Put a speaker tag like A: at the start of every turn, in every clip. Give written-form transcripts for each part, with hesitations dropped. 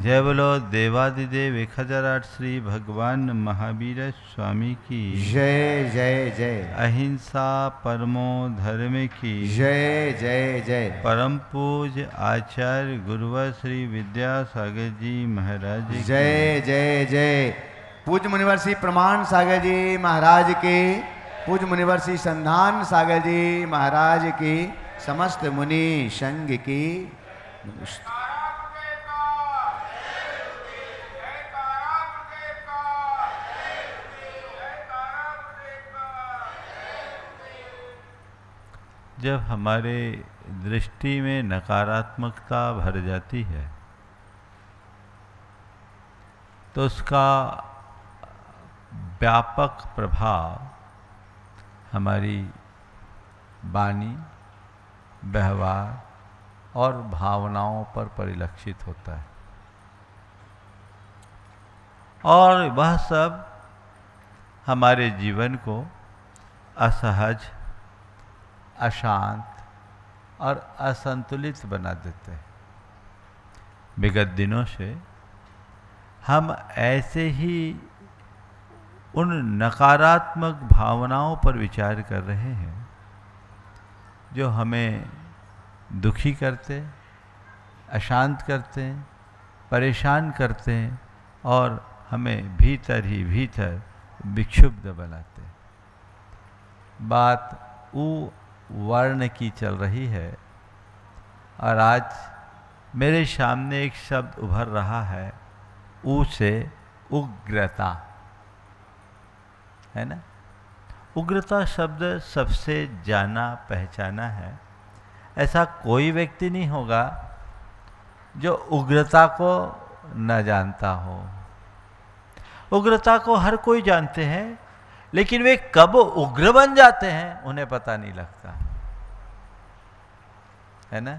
A: जय बोलो देवादिदेव 1008 श्री भगवान महावीर स्वामी की
B: जय जय जय।
A: अहिंसा परमो धर्म की
B: जय जय जय।
A: परम पूज्य आचार्य गुरुवर श्री विद्यासागर जी महाराज की
B: जय जय जय। पूज्य मुनिवर श्री प्रमाण सागर जी महाराज की, पूज्य मुनिवर श्री संधान सागर जी महाराज की, समस्त मुनि संघ की नमस्ते।
A: जब हमारे दृष्टि में नकारात्मकता भर जाती है तो उसका व्यापक प्रभाव हमारी वाणी, व्यवहार और भावनाओं पर परिलक्षित होता है, और वह सब हमारे जीवन को असहज, अशांत और असंतुलित बना देते हैं। विगत दिनों से हम ऐसे ही उन नकारात्मक भावनाओं पर विचार कर रहे हैं जो हमें दुखी करते, अशांत करते, परेशान करते और हमें भीतर ही भीतर विक्षुब्ध बनाते। बात वर्ण की चल रही है, और आज मेरे सामने एक शब्द उभर रहा है, ऊ से उग्रता, है ना। उग्रता शब्द सबसे जाना पहचाना है। ऐसा कोई व्यक्ति नहीं होगा जो उग्रता को न जानता हो। उग्रता को हर कोई जानते हैं, लेकिन वे कब उग्र बन जाते हैं उन्हें पता नहीं लगता, है ना।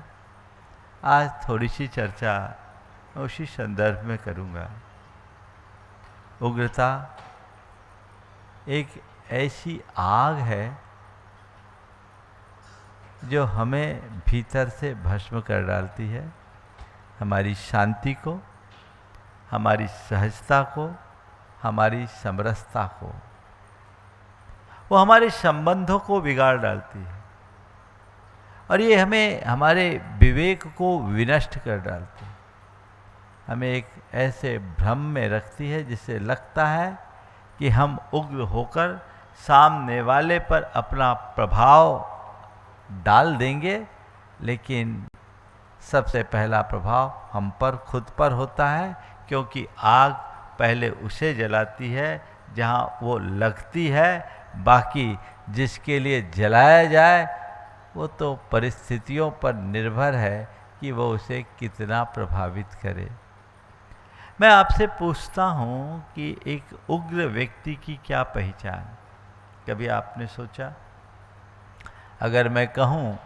A: आज थोड़ी सी चर्चा उसी संदर्भ में करूंगा। उग्रता एक ऐसी आग है जो हमें भीतर से भस्म कर डालती है, हमारी शांति को, हमारी सहजता को, हमारी समरसता को। वो हमारे संबंधों को बिगाड़ डालती है, और ये हमें हमारे विवेक को विनष्ट कर डालती है। हमें एक ऐसे भ्रम में रखती है जिससे लगता है कि हम उग्र होकर सामने वाले पर अपना प्रभाव डाल देंगे, लेकिन सबसे पहला प्रभाव हम पर, खुद पर होता है, क्योंकि आग पहले उसे जलाती है जहाँ वो लगती है। बाकी जिसके लिए जलाया जाए वो तो परिस्थितियों पर निर्भर है कि वो उसे कितना प्रभावित करे। मैं आपसे पूछता हूँ कि एक उग्र व्यक्ति की क्या पहचान? कभी आपने सोचा? अगर मैं कहूँ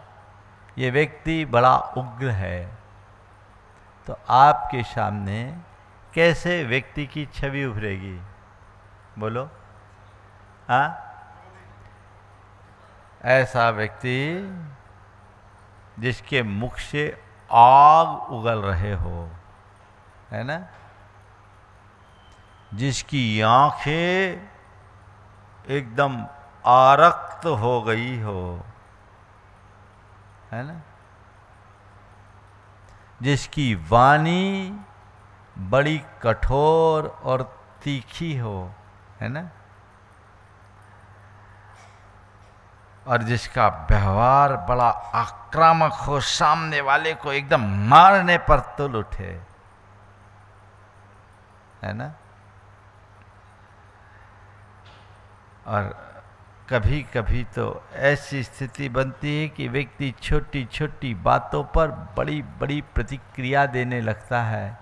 A: ये व्यक्ति बड़ा उग्र है, तो आपके सामने कैसे व्यक्ति की छवि उभरेगी? बोलो। हाँ, ऐसा व्यक्ति जिसके मुख से आग उगल रहे हो, है ना, जिसकी आंखें एकदम आरक्त हो गई हो, है ना, जिसकी वाणी बड़ी कठोर और तीखी हो, है ना, और जिसका व्यवहार बड़ा आक्रामक हो, सामने वाले को एकदम मारने पर तुल उठे, है ना। और कभी कभी तो ऐसी स्थिति बनती है कि व्यक्ति छोटी छोटी बातों पर बड़ी बड़ी प्रतिक्रिया देने लगता है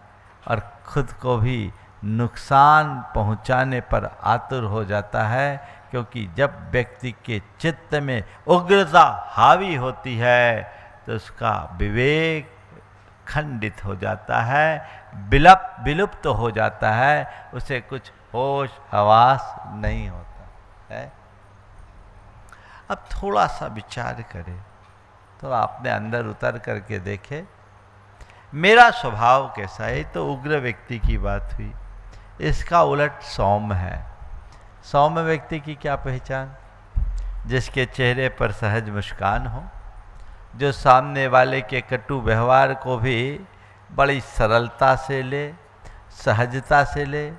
A: और खुद को भी नुकसान पहुंचाने पर आतुर हो जाता है, क्योंकि जब व्यक्ति के चित्त में उग्रता हावी होती है तो उसका विवेक खंडित हो जाता है, विलुप्त हो जाता है, उसे कुछ होश हवास नहीं होता है। अब थोड़ा सा विचार करें, तो आपने अंदर उतर करके देखे मेरा स्वभाव कैसा है, तो उग्र व्यक्ति की बात हुई। इसका उलट सौम्य है। सौम्य व्यक्ति की क्या पहचान? जिसके चेहरे पर सहज मुस्कान हो, जो सामने वाले के कटु व्यवहार को भी बड़ी सरलता से ले, सहजता से ले,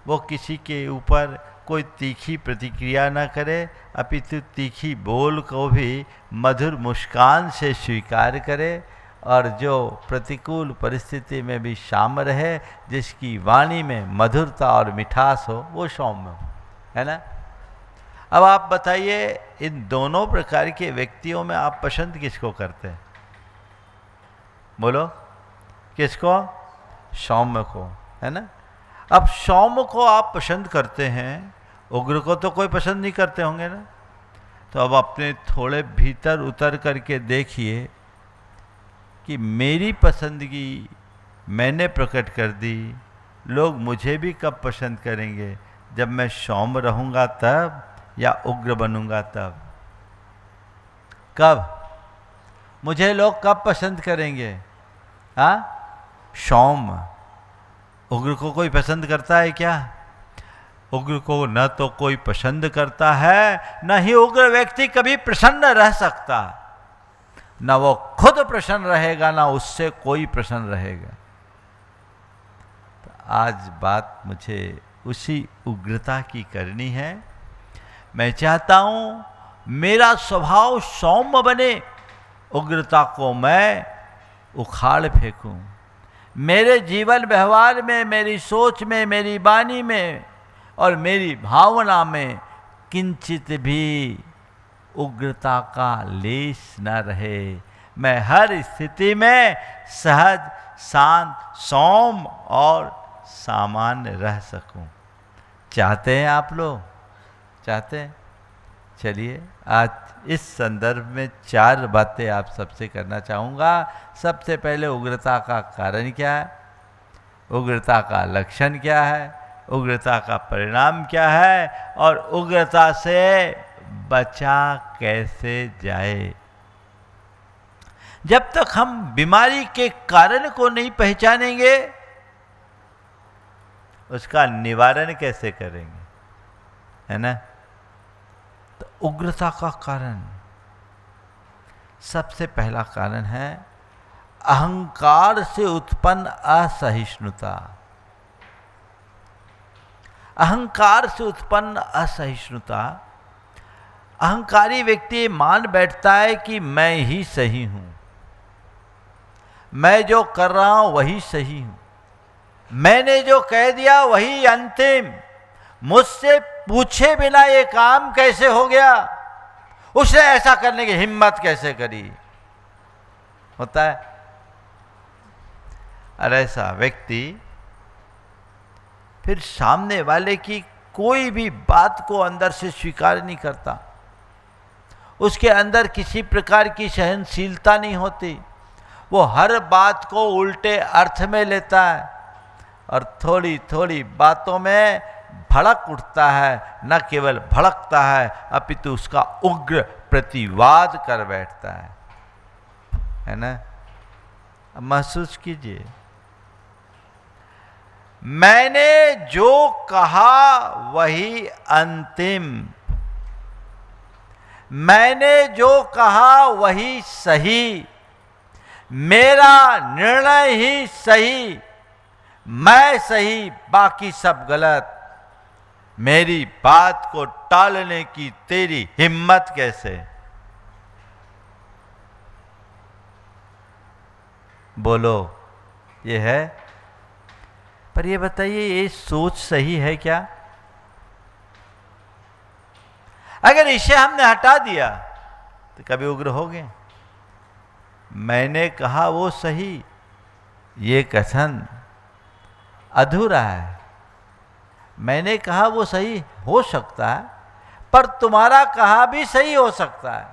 A: वो किसी के ऊपर कोई तीखी प्रतिक्रिया न करे, अपितु तीखी बोल को भी मधुर मुस्कान से स्वीकार करे, और जो प्रतिकूल परिस्थिति में भी शाम रहे, जिसकी वाणी में मधुरता और मिठास हो, वो सौम्य हो, है ना। अब आप बताइए, इन दोनों प्रकार के व्यक्तियों में आप पसंद किसको करते हैं? बोलो, किसको? सौम्य को, है ना। अब सौम्य को आप पसंद करते हैं, उग्र को तो कोई पसंद नहीं करते होंगे ना। तो अब अपने थोड़े भीतर उतर करके देखिए कि मेरी पसंदगी मैंने प्रकट कर दी, लोग मुझे भी कब पसंद करेंगे? जब मैं सौम्य रहूँगा तब, या उग्र बनूँगा तब? कब? मुझे लोग कब पसंद करेंगे? हाँ, सौम्य। उग्र को कोई पसंद करता है क्या? उग्र को न तो कोई पसंद करता है, न ही उग्र व्यक्ति कभी प्रसन्न रह सकता। न वो खुद प्रसन्न रहेगा, न उससे कोई प्रसन्न रहेगा। तो आज बात मुझे उसी उग्रता की करनी है। मैं चाहता हूं मेरा स्वभाव सौम्य बने, उग्रता को मैं उखाड़ फेंकूं। मेरे जीवन व्यवहार में, मेरी सोच में, मेरी वाणी में और मेरी भावना में किंचित भी उग्रता का लेश न रहे। मैं हर स्थिति में सहज, शांत, सौम्य और सामान्य रह सकूं। चाहते हैं आप लोग? चाहते हैं? चलिए, आज इस संदर्भ में 4 बातें आप सबसे करना चाहूँगा। सबसे पहले, उग्रता का कारण क्या है, उग्रता का लक्षण क्या है, उग्रता का परिणाम क्या है, और उग्रता से बचा कैसे जाए। जब तक हम बीमारी के कारण को नहीं पहचानेंगे, उसका निवारण कैसे करेंगे, है ना। तो उग्रता का कारण, सबसे पहला कारण है अहंकार से उत्पन्न असहिष्णुता। अहंकार से उत्पन्न असहिष्णुता। अहंकारी व्यक्ति मान बैठता है कि मैं ही सही हूं, मैं जो कर रहा हूं वही सही हूं, मैंने जो कह दिया वही अंतिम, मुझसे पूछे बिना ये काम कैसे हो गया, उसने ऐसा करने की हिम्मत कैसे करी, होता है। और ऐसा व्यक्ति फिर सामने वाले की कोई भी बात को अंदर से स्वीकार नहीं करता, उसके अंदर किसी प्रकार की सहनशीलता नहीं होती, वो हर बात को उल्टे अर्थ में लेता है और थोड़ी थोड़ी बातों में भड़क उठता है। न केवल भड़कता है, अपितु उसका उग्र प्रतिवाद कर बैठता है ना। अब महसूस कीजिए, मैंने जो कहा वही अंतिम, मैंने जो कहा वही सही, मेरा निर्णय ही सही, मैं सही, बाकी सब गलत। मेरी बात को टालने की तेरी हिम्मत कैसे? बोलो, ये है। पर ये बताइए, ये सोच सही है क्या? अगर इसे हमने हटा दिया तो कभी उग्र हो गए। मैंने कहा वो सही, ये कथन अधूरा है। मैंने कहा वो सही हो सकता है, पर तुम्हारा कहा भी सही हो सकता है।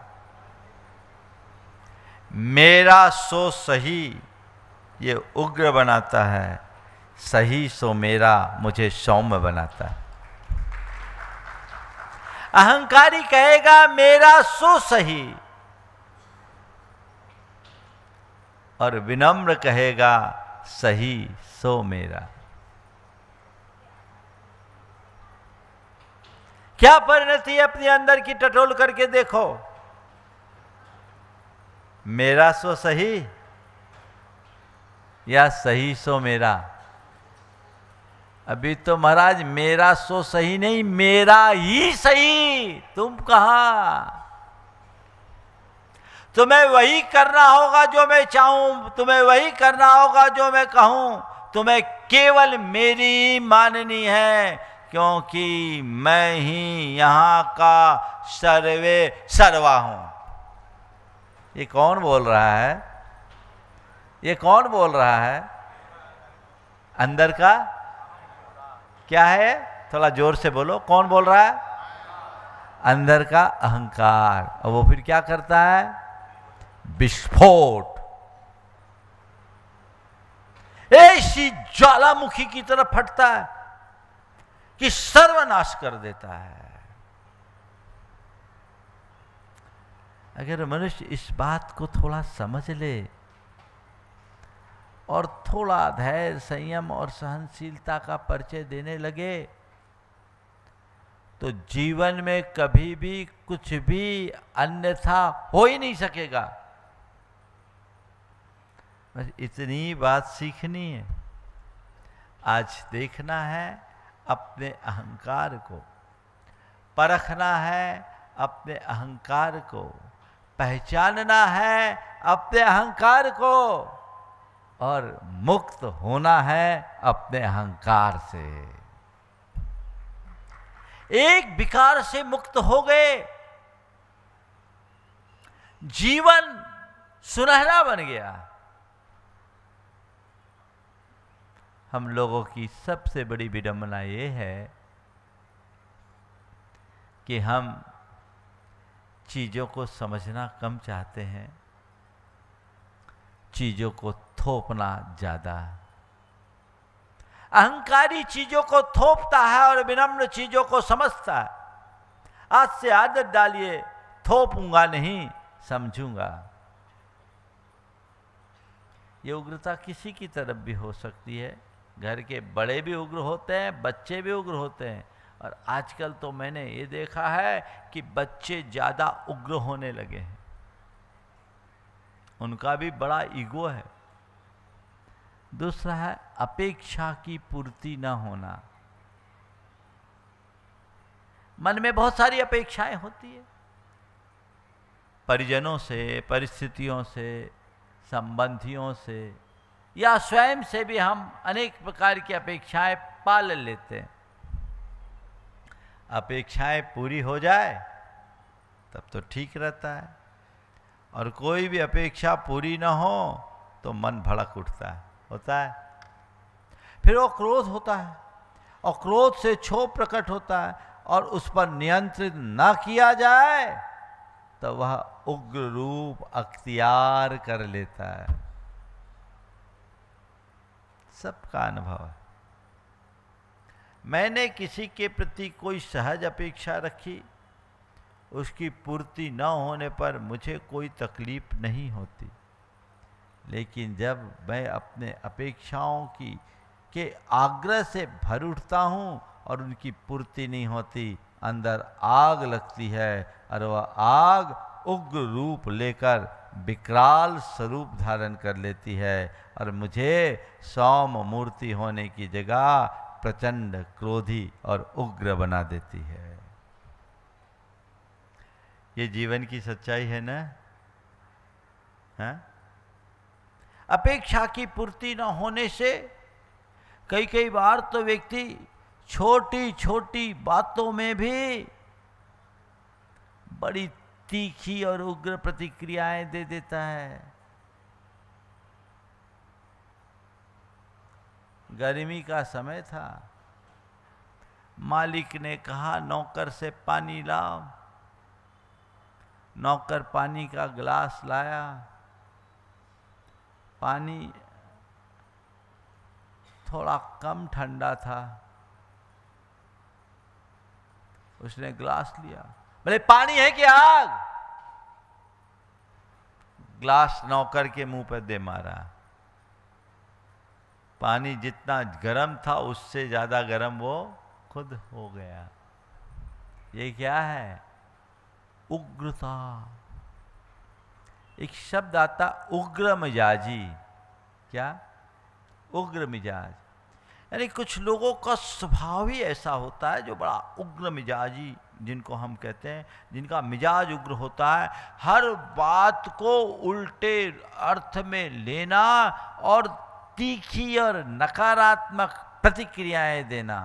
A: मेरा सो सही ये उग्र बनाता है, सही सो मेरा मुझे सौम्य बनाता है। अहंकारी कहेगा मेरा सो सही, और विनम्र कहेगा सही सो मेरा। क्या परिणति है अपने अंदर की टटोल करके देखो। मेरा सो सही या सही सो मेरा। अभी तो महाराज मेरा सो सही नहीं, मेरा ही सही। तुम कहां? तुम्हें वही करना होगा जो मैं चाहूं, तुम्हें वही करना होगा जो मैं कहूं। तुम्हें केवल मेरी माननी है, क्योंकि मैं ही यहां का सर्वे सर्वा हूं। ये कौन बोल रहा है? ये कौन बोल रहा है? अंदर का क्या है? थोड़ा जोर से बोलो, कौन बोल रहा है? अंदर का अहंकार। और वो फिर क्या करता है? विस्फोट, ऐसी ज्वालामुखी की तरफ फटता है कि सर्वनाश कर देता है। अगर मनुष्य इस बात को थोड़ा समझ ले और थोड़ा धैर्य, संयम और सहनशीलता का परिचय देने लगे, तो जीवन में कभी भी कुछ भी अन्यथा हो ही नहीं सकेगा। बस इतनी बात सीखनी है। आज देखना है अपने अहंकार को, परखना है अपने अहंकार को, पहचानना है अपने अहंकार को, और मुक्त होना है अपने अहंकार से। एक विकार से मुक्त हो गए, जीवन सुनहरा बन गया। हम लोगों की सबसे बड़ी विडंबना ये है कि हम चीज़ों को समझना कम चाहते हैं, चीज़ों को थोपना ज़्यादा। अहंकारी चीज़ों को थोपता है और विनम्र चीज़ों को समझता है। आज से आदत डालिए, थोपूंगा नहीं, समझूंगा। ये उग्रता किसी की तरफ भी हो सकती है। घर के बड़े भी उग्र होते हैं, बच्चे भी उग्र होते हैं। और आजकल तो मैंने ये देखा है कि बच्चे ज़्यादा उग्र होने लगे हैं। उनका भी बड़ा ईगो है। दूसरा है अपेक्षा की पूर्ति न होना। मन में बहुत सारी अपेक्षाएं होती है, परिजनों से, परिस्थितियों से, संबंधियों से, या स्वयं से भी हम अनेक प्रकार की अपेक्षाएं पाल लेते हैं। अपेक्षाएं पूरी हो जाए तब तो ठीक रहता है, और कोई भी अपेक्षा पूरी ना हो तो मन भड़क उठता है, होता है। फिर वो क्रोध होता है, और क्रोध से क्षोभ प्रकट होता है, और उस पर नियंत्रित ना किया जाए तो वह उग्र रूप अख्तियार कर लेता है। सबका अनुभव है। मैंने किसी के प्रति कोई सहज अपेक्षा रखी, उसकी पूर्ति न होने पर मुझे कोई तकलीफ नहीं होती। लेकिन जब मैं अपने अपेक्षाओं के आग्रह से भर उठता हूँ और उनकी पूर्ति नहीं होती, अंदर आग लगती है, और वह आग उग्र रूप लेकर विकराल स्वरूप धारण कर लेती है, और मुझे सौम्य मूर्ति होने की जगह प्रचंड क्रोधी और उग्र बना देती है। ये जीवन की सच्चाई है ना? हाँ? अपेक्षा की पूर्ति न होने से कई बार तो व्यक्ति छोटी छोटी बातों में भी बड़ी तीखी और उग्र प्रतिक्रियाएं दे देता है। गर्मी का समय था, मालिक ने कहा नौकर से पानी लाओ। नौकर पानी का गिलास लाया। पानी थोड़ा कम ठंडा था। उसने गिलास लिया, बोले पानी है कि आग? ग्लास नौकर के मुंह पर दे मारा। पानी जितना गर्म था उससे ज्यादा गर्म वो खुद हो गया। ये क्या है? उग्रता। एक शब्द आता उग्र मिजाजी। क्या? उग्र मिजाज। यानी कुछ लोगों का स्वभाव ही ऐसा होता है जो बड़ा उग्र मिजाजी, जिनको हम कहते हैं, जिनका मिजाज उग्र होता है, हर बात को उल्टे अर्थ में लेना और तीखी और नकारात्मक प्रतिक्रियाएं देना।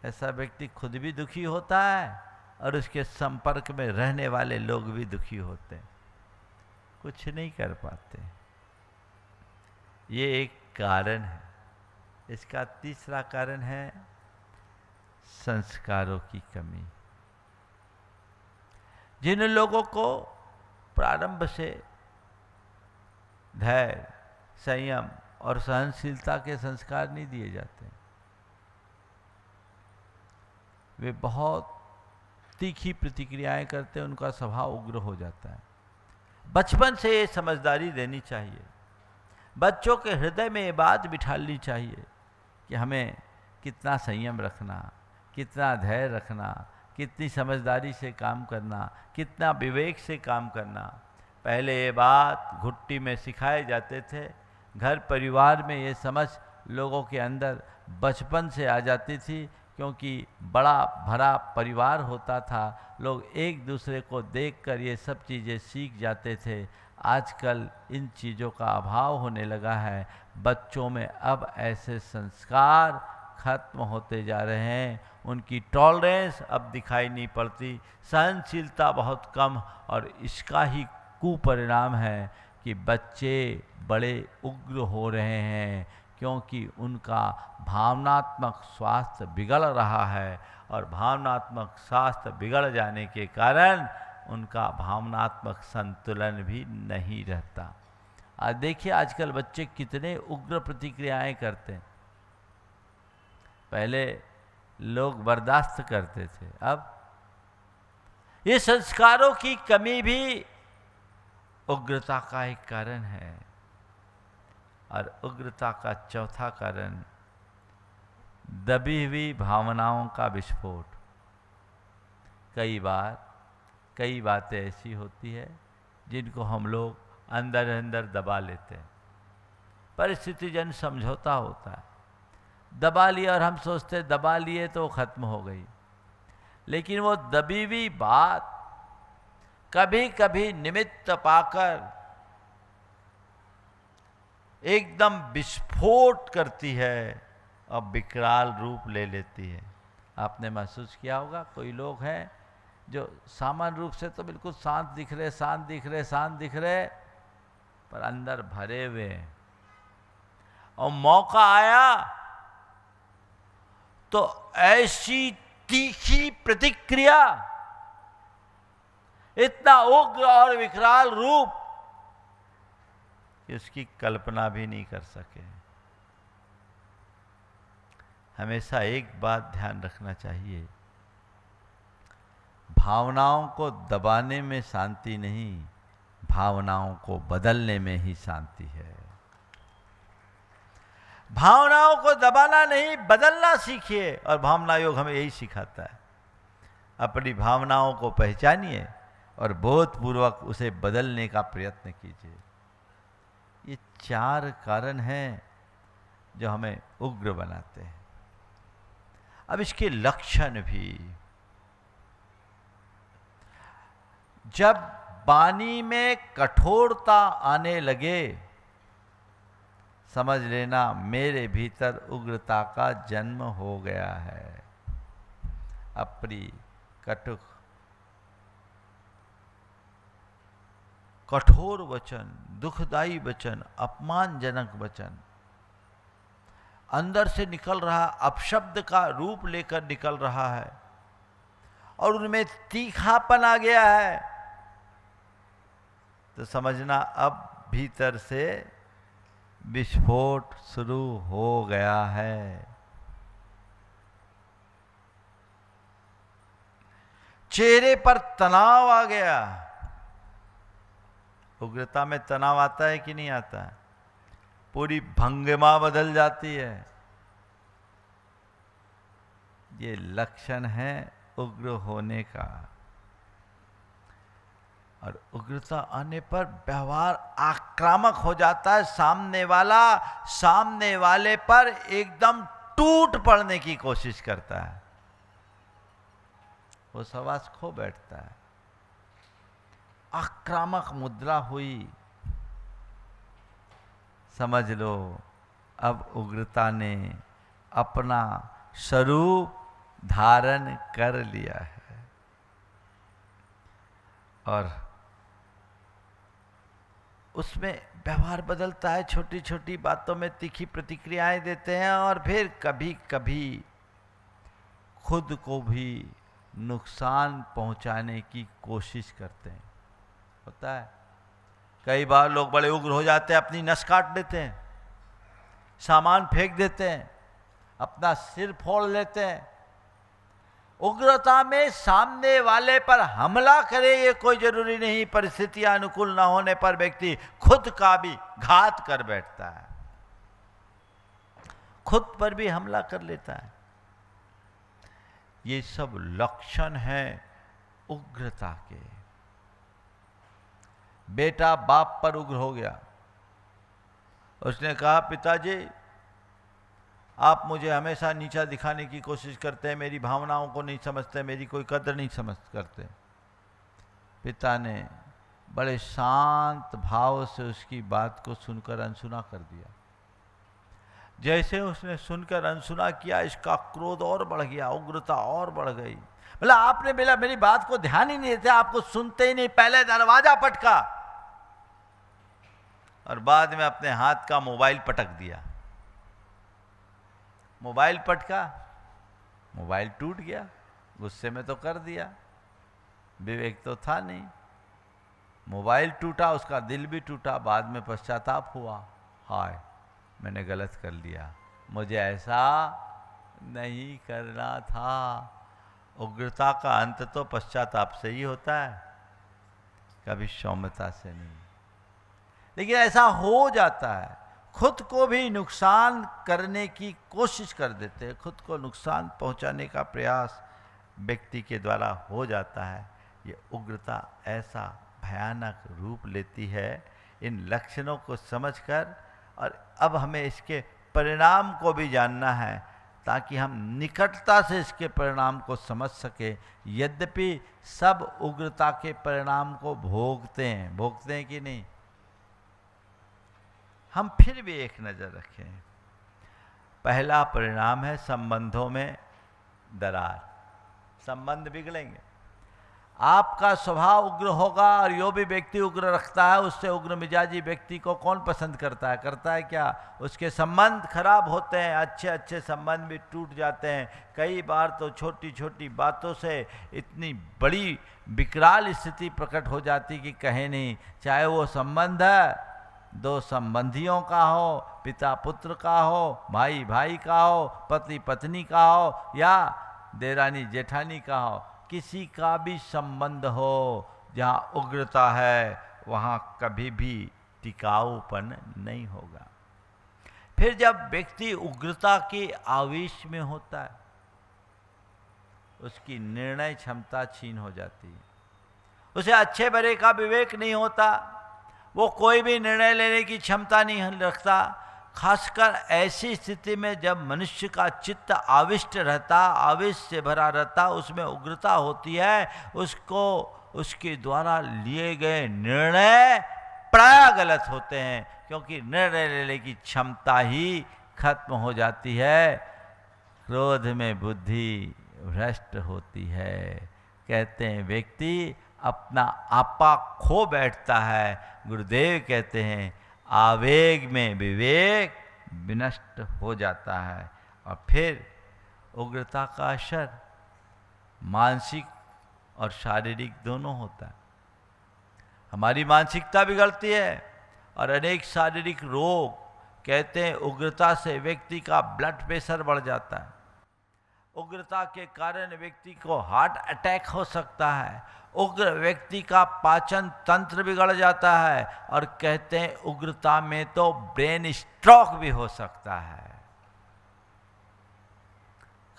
A: ऐसा व्यक्ति खुद भी दुखी होता है और उसके संपर्क में रहने वाले लोग भी दुखी होते हैं, कुछ नहीं कर पाते। ये एक कारण है। इसका तीसरा कारण है संस्कारों की कमी। जिन लोगों को प्रारंभ से धैर्य, संयम और सहनशीलता के संस्कार नहीं दिए जाते, वे बहुत तीखी प्रतिक्रियाएं करते हैं, उनका स्वभाव उग्र हो जाता है। बचपन से ये समझदारी देनी चाहिए, बच्चों के हृदय में ये बात बिठालनी चाहिए कि हमें कितना संयम रखना, कितना धैर्य रखना, कितनी समझदारी से काम करना, कितना विवेक से काम करना। पहले ये बात घुट्टी में सिखाए जाते थे। घर परिवार में ये समझ लोगों के अंदर बचपन से आ जाती थी, क्योंकि बड़ा भरा परिवार होता था। लोग एक दूसरे को देखकर ये सब चीज़ें सीख जाते थे। आजकल इन चीज़ों का अभाव होने लगा है। बच्चों में अब ऐसे संस्कार खत्म होते जा रहे हैं। उनकी टॉलरेंस अब दिखाई नहीं पड़ती, सहनशीलता बहुत कम, और इसका ही कुपरिणाम है कि बच्चे बड़े उग्र हो रहे हैं, क्योंकि उनका भावनात्मक स्वास्थ्य बिगड़ रहा है, और भावनात्मक स्वास्थ्य बिगड़ जाने के कारण उनका भावनात्मक संतुलन भी नहीं रहता। आज देखिए आजकल बच्चे कितने उग्र प्रतिक्रियाएं करते हैं। पहले लोग बर्दाश्त करते थे, अब ये संस्कारों की कमी भी उग्रता का एक कारण है। और उग्रता का चौथा कारण दबी हुई भावनाओं का विस्फोट। कई बातें ऐसी होती है जिनको हम लोग अंदर अंदर दबा लेते हैं। परिस्थितिजन समझौता होता है, दबा लिया, और हम सोचते दबा लिए तो खत्म हो गई। लेकिन वो दबी हुई बात कभी कभी निमित्त पाकर एकदम विस्फोट करती है और विकराल रूप ले लेती है। आपने महसूस किया होगा, कोई लोग हैं जो सामान्य रूप से तो बिल्कुल शांत दिख रहे, पर अंदर भरे हुए हैं, और मौका आया तो ऐसी तीखी प्रतिक्रिया, इतना उग्र और विकराल रूप कि उसकी कल्पना भी नहीं कर सके। हमेशा एक बात ध्यान रखना चाहिए, भावनाओं को दबाने में शांति नहीं, भावनाओं को बदलने में ही शांति है। भावनाओं को दबाना नहीं, बदलना सीखिए। और भावना योग हमें यही सिखाता है। अपनी भावनाओं को पहचानिए और बोधपूर्वक उसे बदलने का प्रयत्न कीजिए। ये 4 कारण हैं जो हमें उग्र बनाते हैं। अब इसके लक्षण भी, जब वाणी में कठोरता आने लगे, समझ लेना मेरे भीतर उग्रता का जन्म हो गया है। अप्रिय, कटुक, कठोर वचन, दुखदाई वचन, अपमानजनक वचन अंदर से निकल रहा, अपशब्द का रूप लेकर निकल रहा है, और उनमें तीखापन आ गया है, तो समझना अब भीतर से विस्फोट शुरू हो गया है। चेहरे पर तनाव आ गया, उग्रता में तनाव आता है कि नहीं आता है? पूरी भंगिमा बदल जाती है। ये लक्षण है उग्र होने का। और उग्रता आने पर व्यवहार आक्रामक हो जाता है। सामने वाले पर एकदम टूट पड़ने की कोशिश करता है, वो सवास खो बैठता है। आक्रामक मुद्रा हुई, समझ लो अब उग्रता ने अपना स्वरूप धारण कर लिया है। और उसमें व्यवहार बदलता है, छोटी छोटी बातों में तीखी प्रतिक्रियाएं देते हैं और फिर कभी कभी खुद को भी नुकसान पहुंचाने की कोशिश करते हैं। होता है कई बार लोग बड़े उग्र हो जाते हैं, अपनी नस काट देते हैं, सामान फेंक देते हैं, अपना सिर फोड़ लेते हैं। उग्रता में सामने वाले पर हमला करे ये कोई जरूरी नहीं, परिस्थितियां अनुकूल न होने पर व्यक्ति खुद का भी घात कर बैठता है, खुद पर भी हमला कर लेता है। ये सब लक्षण है उग्रता के। बेटा बाप पर उग्र हो गया, उसने कहा पिताजी आप मुझे हमेशा नीचा दिखाने की कोशिश करते हैं, मेरी भावनाओं को नहीं समझते, मेरी कोई कदर नहीं समझ करते। पिता ने बड़े शांत भाव से उसकी बात को सुनकर अनसुना कर दिया। जैसे उसने सुनकर अनसुना किया, इसका क्रोध और बढ़ गया, उग्रता और बढ़ गई। मतलब आपने मेरी बात को ध्यान ही नहीं देते, आपको सुनते ही नहीं, पहले दरवाजा पटका और बाद में अपने हाथ का मोबाइल पटक दिया। मोबाइल पटका, मोबाइल टूट गया, गुस्से में तो कर दिया, विवेक तो था नहीं। मोबाइल टूटा, उसका दिल भी टूटा, बाद में पश्चाताप हुआ, हाय मैंने गलत कर लिया, मुझे ऐसा नहीं करना था। उग्रता का अंत तो पश्चाताप से ही होता है, कभी सौम्यता से नहीं। लेकिन ऐसा हो जाता है, खुद को भी नुकसान करने की कोशिश कर देते हैं, खुद को नुकसान पहुंचाने का प्रयास व्यक्ति के द्वारा हो जाता है। ये उग्रता ऐसा भयानक रूप लेती है। इन लक्षणों को समझकर, और अब हमें इसके परिणाम को भी जानना है ताकि हम निकटता से इसके परिणाम को समझ सके। यद्यपि सब उग्रता के परिणाम को भोगते हैं कि नहीं, हम फिर भी एक नज़र रखें। पहला परिणाम है संबंधों में दरार, संबंध बिगड़ेंगे। आपका स्वभाव उग्र होगा और जो भी व्यक्ति उग्र रखता है, उससे उग्र मिजाजी व्यक्ति को कौन पसंद करता है? करता है क्या? उसके संबंध खराब होते हैं, अच्छे अच्छे संबंध भी टूट जाते हैं। कई बार तो छोटी छोटी बातों से इतनी बड़ी विकराल स्थिति प्रकट हो जाती कि कहे नहीं। चाहे वो संबंध है दो संबंधियों का हो, पिता पुत्र का हो, भाई भाई का हो, पति पत्नी का हो, या देरानी जेठानी का हो, किसी का भी संबंध हो, जहाँ उग्रता है वहाँ कभी भी टिकाऊपन नहीं होगा। फिर जब व्यक्ति उग्रता के आवेश में होता है, उसकी निर्णय क्षमता छीन हो जाती है, उसे अच्छे बुरे का विवेक नहीं होता, वो कोई भी निर्णय लेने की क्षमता नहीं रखता। खासकर ऐसी स्थिति में जब मनुष्य का चित्त आविष्ट रहता, आवेश से भरा रहता, उसमें उग्रता होती है, उसको उसके द्वारा लिए गए निर्णय प्राय गलत होते हैं, क्योंकि निर्णय लेने की क्षमता ही खत्म हो जाती है। क्रोध में बुद्धि भ्रष्ट होती है। कहते हैं व्यक्ति अपना आपा खो बैठता है। गुरुदेव कहते हैं आवेग में विवेक विनष्ट हो जाता है। और फिर उग्रता का असर मानसिक और शारीरिक दोनों होता है। हमारी मानसिकता बिगड़ती है और अनेक शारीरिक रोग, कहते हैं उग्रता से व्यक्ति का ब्लड प्रेशर बढ़ जाता है, उग्रता के कारण व्यक्ति को हार्ट अटैक हो सकता है, उग्र व्यक्ति का पाचन तंत्र बिगड़ जाता है, और कहते हैं उग्रता में तो ब्रेन स्ट्रोक भी हो सकता है।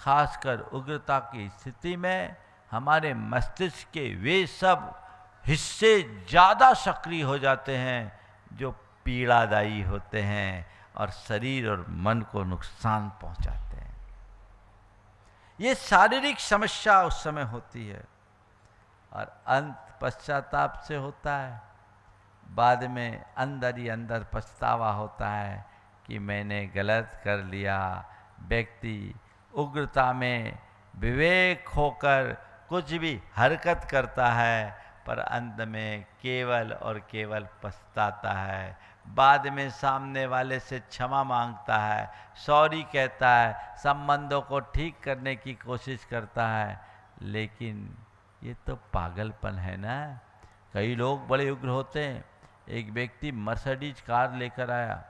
A: खासकर उग्रता की स्थिति में हमारे मस्तिष्क के वे सब हिस्से ज़्यादा सक्रिय हो जाते हैं जो पीड़ादायी होते हैं और शरीर और मन को नुकसान पहुंचाते हैं। ये शारीरिक समस्या उस समय होती है और अंत पश्चाताप से होता है। बाद में अंदर ही अंदर पछतावा होता है कि मैंने गलत कर लिया। व्यक्ति उग्रता में विवेक होकर कुछ भी हरकत करता है, पर अंत में केवल और केवल पछताता है। बाद में सामने वाले से क्षमा मांगता है, सॉरी कहता है, संबंधों को ठीक करने की कोशिश करता है, लेकिन ये तो पागलपन है ना। कई लोग बड़े उग्र होते हैं। एक व्यक्ति मर्सिडीज कार लेकर आया,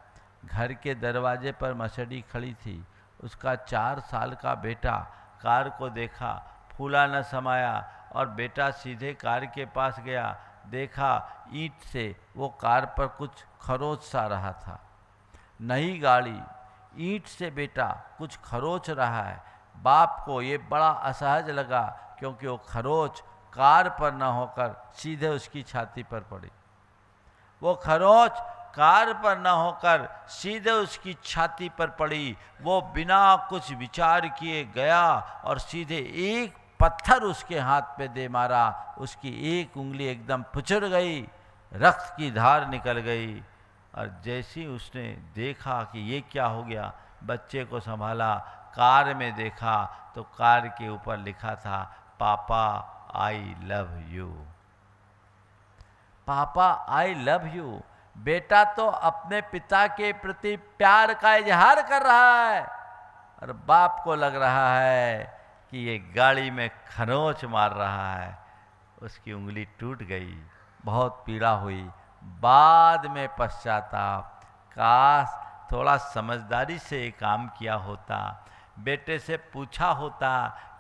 A: घर के दरवाजे पर मर्सिडीज खड़ी थी। उसका 4 साल का बेटा कार को देखा, फूला न समाया, और बेटा सीधे कार के पास गया, देखा ईंट से वो कार पर कुछ खरोच सा रहा था। नई गाड़ी, ईंट से बेटा कुछ खरोच रहा है। बाप को ये बड़ा असहज लगा, क्योंकि वो खरोच कार पर न होकर सीधे उसकी छाती पर पड़ी। वो खरोच कार पर न होकर सीधे उसकी छाती पर पड़ी। वो बिना कुछ विचार किए गया और सीधे एक पत्थर उसके हाथ पे दे मारा। उसकी एक उंगली एकदम पुचर गई, रक्त की धार निकल गई। और जैसे ही उसने देखा कि ये क्या हो गया, बच्चे को संभाला, कार में देखा तो कार के ऊपर लिखा था, पापा आई लव यू। पापा आई लव यू। बेटा तो अपने पिता के प्रति प्यार का इजहार कर रहा है, और बाप को लग रहा है कि ये गाड़ी में खरोंच मार रहा है। उसकी उंगली टूट गई, बहुत पीड़ा हुई। बाद में पश्चाताप, काश थोड़ा समझदारी से ये काम किया होता। बेटे से पूछा होता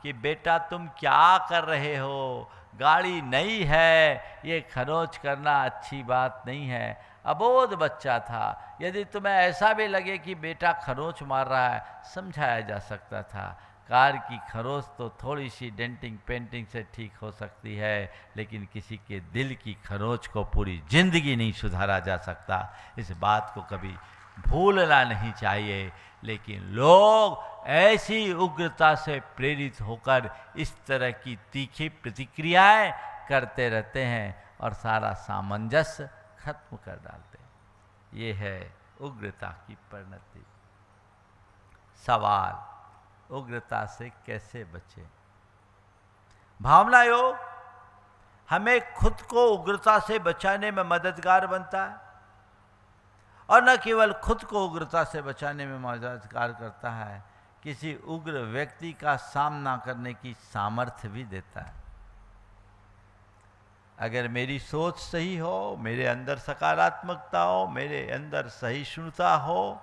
A: कि बेटा तुम क्या कर रहे हो, गाड़ी नई है, ये खरोंच करना अच्छी बात नहीं है। अबोध बच्चा था। यदि तुम्हें ऐसा भी लगे कि बेटा खरोंच मार रहा है, समझाया जा सकता था। कार की खरोंच तो थोड़ी सी डेंटिंग पेंटिंग से ठीक हो सकती है, लेकिन किसी के दिल की खरोंच को पूरी जिंदगी नहीं सुधारा जा सकता। इस बात को कभी भूलना नहीं चाहिए। लेकिन लोग ऐसी उग्रता से प्रेरित होकर इस तरह की तीखी प्रतिक्रियाएं करते रहते हैं और सारा सामंजस्य खत्म कर डालते हैं। ये है उग्रता की परिणति। सवाल, उग्रता से कैसे बचें? भावना योग हमें खुद को उग्रता से बचाने में मददगार बनता है, और न केवल खुद को उग्रता से बचाने में मददगार करता है, किसी उग्र व्यक्ति का सामना करने की सामर्थ्य भी देता है। अगर मेरी सोच सही हो, मेरे अंदर सकारात्मकता हो, मेरे अंदर सहिष्णुता हो,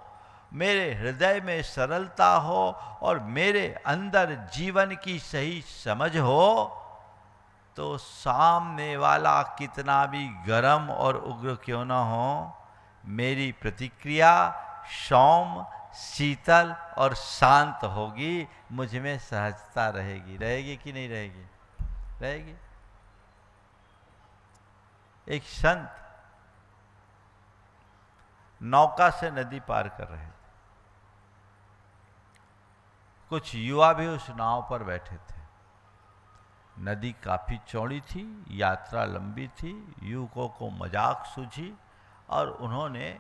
A: मेरे हृदय में सरलता हो, और मेरे अंदर जीवन की सही समझ हो, तो सामने वाला कितना भी गर्म और उग्र क्यों न हो, मेरी प्रतिक्रिया सौम्य, शीतल और शांत होगी। मुझ में सहजता रहेगी। रहेगी कि नहीं रहेगी? रहेगी। एक संत नौका से नदी पार कर रहे थे। कुछ युवा भी उस नाव पर बैठे थे। नदी काफी चौड़ी थी, यात्रा लंबी थी। युवकों को मजाक सूझी और उन्होंने,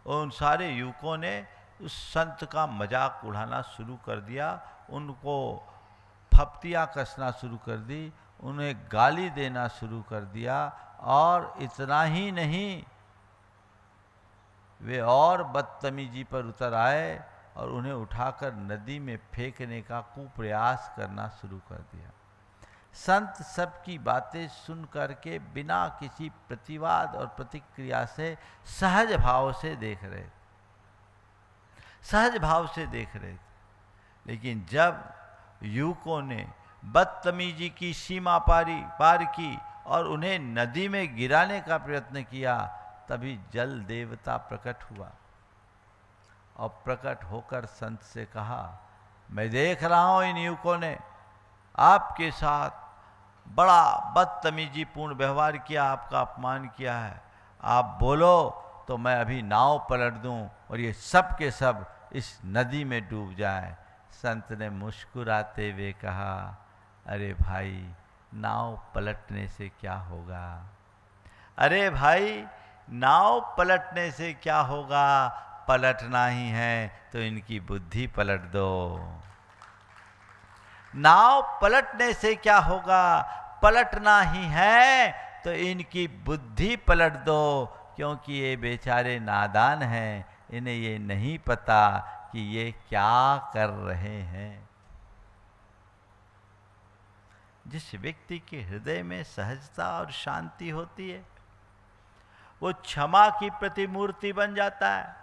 A: उन सारे युवकों ने उस संत का मजाक उड़ाना शुरू कर दिया। उनको फप्तियाँ कसना शुरू कर दी, उन्हें गाली देना शुरू कर दिया। और इतना ही नहीं, वे और बदतमीजी पर उतर आए और उन्हें उठाकर नदी में फेंकने का कुप्रयास करना शुरू कर दिया। संत सबकी बातें सुन करके बिना किसी प्रतिवाद और प्रतिक्रिया से सहज भाव से देख रहे थे। सहज भाव से देख रहे थे। लेकिन जब युवकों ने बदतमीजी की सीमा पार की और उन्हें नदी में गिराने का प्रयत्न किया, तभी जल देवता प्रकट हुआ और प्रकट होकर संत से कहा, मैं देख रहा हूं इन युवकों ने आपके साथ बड़ा बदतमीजीपूर्ण व्यवहार किया, आपका अपमान किया है। आप बोलो तो मैं अभी नाव पलट दूं और ये सब के सब इस नदी में डूब जाए। संत ने मुस्कुराते हुए कहा, अरे भाई, नाव पलटने से क्या होगा? अरे भाई, नाव पलटने से क्या होगा? पलटना ही है तो इनकी बुद्धि पलट दो। नाव पलटने से क्या होगा? पलटना ही है तो इनकी बुद्धि पलट दो, क्योंकि ये बेचारे नादान हैं, इन्हें ये नहीं पता कि ये क्या कर रहे हैं। जिस व्यक्ति के हृदय में सहजता और शांति होती है, वो क्षमा की प्रतिमूर्ति बन जाता है।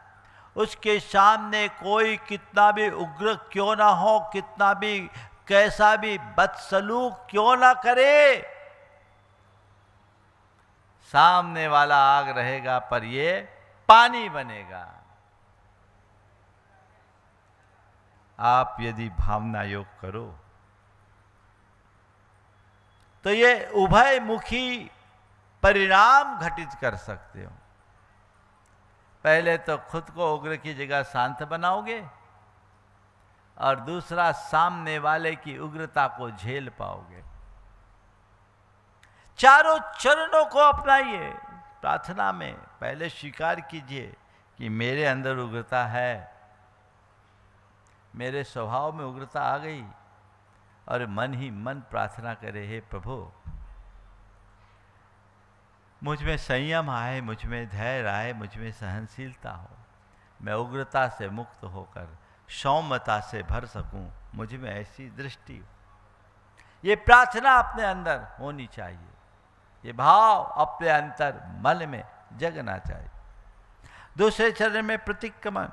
A: उसके सामने कोई कितना भी उग्र क्यों ना हो, कितना भी कैसा भी बदसलूक क्यों ना करे, सामने वाला आग रहेगा पर ये पानी बनेगा। आप यदि भावना योग करो तो ये उभयमुखी परिणाम घटित कर सकते हो। पहले तो खुद को उग्र की जगह शांत बनाओगे और दूसरा, सामने वाले की उग्रता को झेल पाओगे। चारों चरणों को अपनाइए। प्रार्थना में पहले स्वीकार कीजिए कि मेरे अंदर उग्रता है, मेरे स्वभाव में उग्रता आ गई, और मन ही मन प्रार्थना करे, हे प्रभु, मुझ में संयम आए, मुझ में धैर्य आए, मुझ में सहनशीलता हो, मैं उग्रता से मुक्त होकर सौम्यता से भर सकूं, मुझ में ऐसी दृष्टि हो। ये प्रार्थना अपने अंदर होनी चाहिए, ये भाव अपने अंतर मन में जगना चाहिए। दूसरे चरण में प्रतिक्रमण।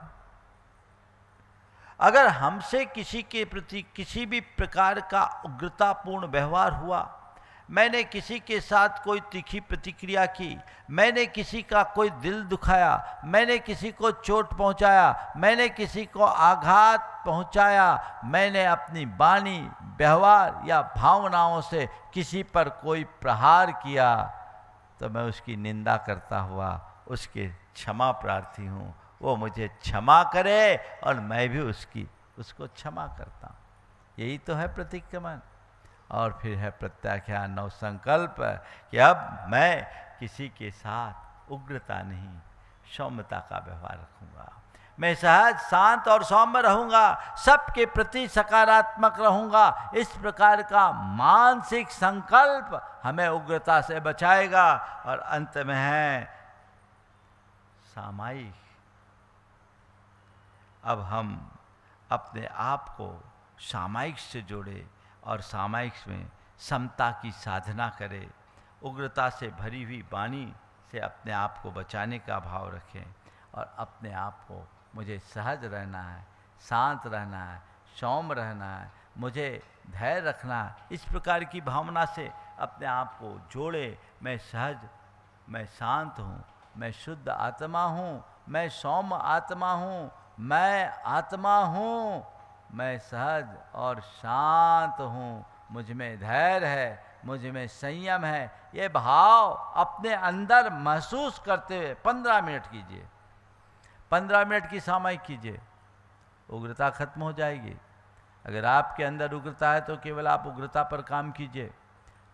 A: अगर हमसे किसी के प्रति किसी भी प्रकार का उग्रतापूर्ण व्यवहार हुआ, मैंने किसी के साथ कोई तीखी प्रतिक्रिया की, मैंने किसी का कोई दिल दुखाया, मैंने किसी को चोट पहुंचाया, मैंने किसी को आघात पहुंचाया, मैंने अपनी वाणी, व्यवहार या भावनाओं से किसी पर कोई प्रहार किया, तो मैं उसकी निंदा करता हुआ उसके क्षमा प्रार्थी हूँ। वो मुझे क्षमा करे और मैं भी उसको क्षमा करता हूँ। यही तो है प्रतिक्रमण। और फिर है प्रत्याख्यान, नव संकल्प कि अब मैं किसी के साथ उग्रता नहीं, सौम्यता का व्यवहार रखूंगा। मैं सहज, शांत और सौम्य रहूंगा, सबके प्रति सकारात्मक रहूंगा। इस प्रकार का मानसिक संकल्प हमें उग्रता से बचाएगा। और अंत में है सामायिक। अब हम अपने आप को सामायिक से जोड़े और सामायिक में समता की साधना करें। उग्रता से भरी हुई वाणी से अपने आप को बचाने का भाव रखें और अपने आप को, मुझे सहज रहना है, शांत रहना है, सौम्य रहना है, मुझे धैर्य रखना है, इस प्रकार की भावना से अपने आप को जोड़े। मैं सहज, मैं शांत हूँ, मैं शुद्ध आत्मा हूँ, मैं सौम्य आत्मा हूँ, मैं आत्मा हूँ, मैं सहज और शांत हूँ, मुझ में धैर्य है, मुझ में संयम है। ये भाव अपने अंदर महसूस करते हुए 15 मिनट कीजिए। 15 मिनट की सामायिक कीजिए, उग्रता खत्म हो जाएगी। अगर आपके अंदर उग्रता है तो केवल आप उग्रता पर काम कीजिए,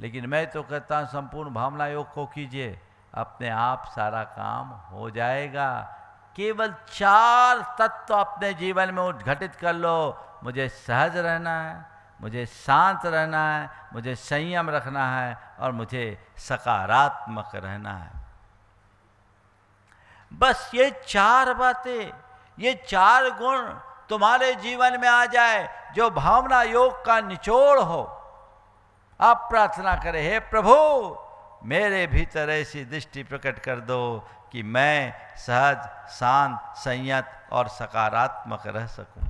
A: लेकिन मैं तो कहता हूँ संपूर्ण भावना योग को कीजिए, अपने आप सारा काम हो जाएगा। केवल 4 तत्व अपने जीवन में उद्घटित कर लो। मुझे सहज रहना है, मुझे शांत रहना है, मुझे संयम रखना है और मुझे सकारात्मक रहना है। बस ये 4 बातें, ये 4 गुण तुम्हारे जीवन में आ जाए, जो भावना योग का निचोड़ हो। आप प्रार्थना करें, हे प्रभु, मेरे भीतर ऐसी दृष्टि प्रकट कर दो कि मैं सहज, शांत, संयत और सकारात्मक रह सकूं।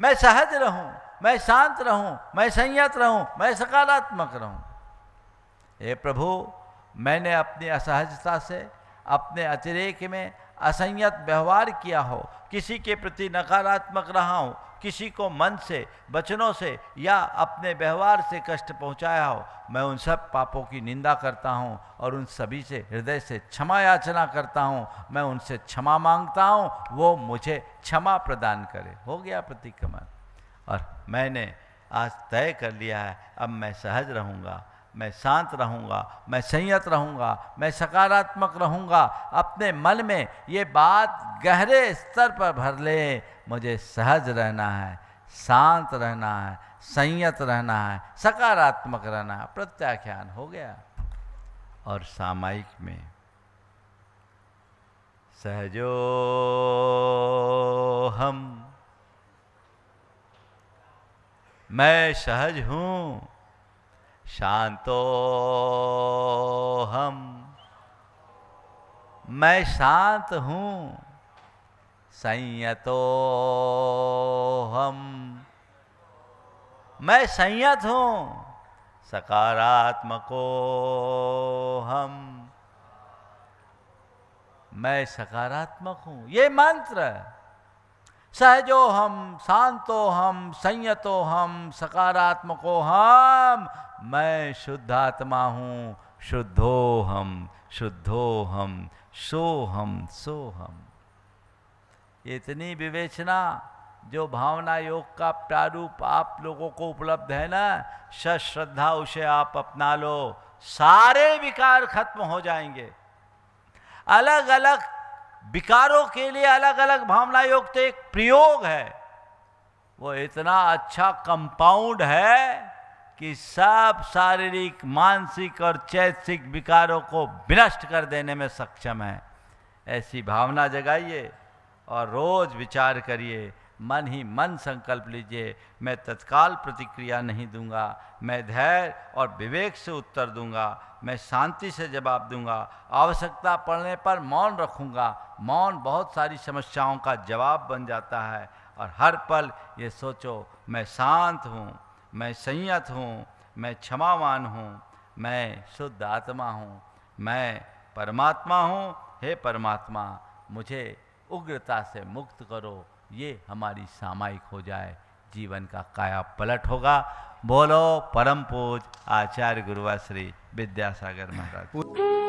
A: मैं सहज रहूं, मैं शांत रहूं, मैं संयत रहूं, मैं सकारात्मक रहूं। हे प्रभु, मैंने अपनी असहजता से, अपने अतिरेक में असंयत व्यवहार किया हो, किसी के प्रति नकारात्मक रहा हूं, किसी को मन से, वचनों से या अपने व्यवहार से कष्ट पहुंचाया हो, मैं उन सब पापों की निंदा करता हूं और उन सभी से हृदय से क्षमा याचना करता हूं। मैं उनसे क्षमा मांगता हूं, वो मुझे क्षमा प्रदान करे। हो गया प्रतिक्रमण। और मैंने आज तय कर लिया है, अब मैं सहज रहूँगा, मैं शांत रहूँगा, मैं संयत रहूँगा, मैं सकारात्मक रहूँगा। अपने मन में ये बात गहरे स्तर पर भर ले, मुझे सहज रहना है, शांत रहना है, संयत रहना है, सकारात्मक रहना है। प्रत्याख्यान हो गया। और सामायिक में सहजो हम, मैं सहज हूँ, शांतो हम, मैं शांत हूँ, संयतो हम, मैं संयत हूँ, सकारात्मको हम, मैं सकारात्मक हूँ। ये मंत्र सहजो हम, शांतो हम, संयतो हम, सकारात्मको हम, मैं शुद्ध आत्मा हूँ, शुद्धो हम, शुद्धो हम, सो हम, सो हम। इतनी विवेचना जो भावना योग का प्रारूप आप लोगों को उपलब्ध है ना, श्रद्धा उसे आप अपना लो, सारे विकार खत्म हो जाएंगे। अलग अलग विकारों के लिए अलग अलग भावना योग तो एक प्रयोग है, वो इतना अच्छा कंपाउंड है कि सब शारीरिक, मानसिक और चैतसिक विकारों को विनष्ट कर देने में सक्षम है। ऐसी भावना जगाइए और रोज विचार करिए, मन ही मन संकल्प लीजिए, मैं तत्काल प्रतिक्रिया नहीं दूंगा, मैं धैर्य और विवेक से उत्तर दूंगा, मैं शांति से जवाब दूंगा, आवश्यकता पड़ने पर मौन रखूंगा। मौन बहुत सारी समस्याओं का जवाब बन जाता है। और हर पल ये सोचो, मैं शांत हूँ, मैं संयत हूँ, मैं क्षमावान हूँ, मैं शुद्ध आत्मा हूँ, मैं परमात्मा हूँ। हे परमात्मा, मुझे उग्रता से मुक्त करो। ये हमारी सामायिक हो जाए, जीवन का काया पलट होगा। बोलो परम पूज आचार्य गुरुवा श्री विद्यासागर महाराज।